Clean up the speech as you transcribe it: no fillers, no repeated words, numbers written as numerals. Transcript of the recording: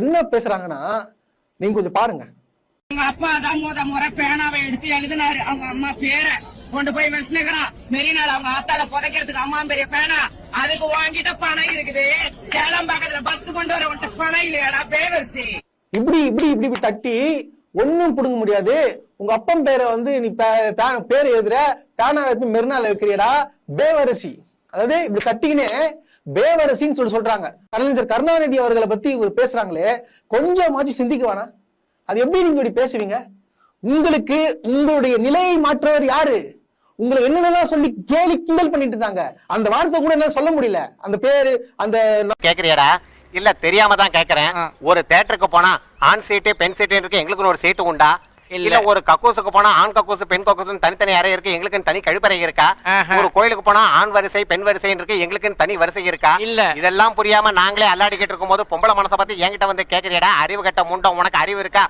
என்ன பேசுறாங்கன்னா நீங்க கொஞ்சம் பாருங்க. அவங்க அப்பா தான் முறை பேனாவை எடுத்து எழுதினாரு. அவங்க அம்மா பேரை கொண்டு போய் வச்சுக்கிறான் மெரினால. அவங்க ஆத்தால புதைக்கிறதுக்கு அம்மா பெரிய பேனா, அதுக்கு வாங்கிட்ட பணம் இருக்குது. ஏழாம் பக்கத்துல பஸ் கொண்டு வர உன்ட்ட பணம் இல்லையாடா பேவர்சி. இப்படி இப்படி இப்படி இப்படி தட்டி ஒன்னும் புடுங்க முடியாது. உங்க அப்பன் பேரை வந்து நீ பேர் எழுதுற, பேனா வைத்து மெரினால வைக்கிறியடா பேவரசி. அதாவது இப்படி தட்டிக்கினே பேவரசின்னு சொல்றாங்க. கலைஞர் கருணாநிதி அவர்களை பத்தி இவர் பேசுறாங்களே, கொஞ்சமாச்சு சிந்திக்க வேணாம். அது எப்படி நீங்க இப்படி பேசுவீங்க? உங்களுக்கு உங்களுடைய நிலையை மாற்றவர் யாரு? உங்களை என்னென்னலாம் சொல்லி கேலி கிண்டல் பண்ணிட்டு இருந்தாங்க. அந்த வார்த்தை கூட என்ன சொல்ல முடியல. அந்த பேரு அந்த கேக்குறியாடா? இல்ல தெரியாம தான் கேக்குறேன். ஒரு தியேட்டருக்கு போனா ஆண் சீட்டு பெண் சீட்டு இருக்கு, எங்களுக்கு ஒரு சீட்டு உண்டா? இல்ல ஒரு கக்கூசுக்கு போனா ஆண் கக்கூசு பெண் கக்கூசு தனித்தனி அறை இருக்கு, எங்களுக்கு தனி கழிப்பறை இருக்கா? ஒரு கோயிலுக்கு போனா ஆண் வரிசை பெண் வரிசை இருக்கு, எங்களுக்கு தனி வரிசை இருக்கா? இல்ல இதெல்லாம் புரியாம நாங்களே அல்லாடிக்கிட்டு இருக்கும் போது பொம்பளை மனசை பத்தி என்கிட்ட வந்து கேக்குறியாடா? அறிவு கட்ட முண்டம், உனக்கு அறிவு இருக்கா?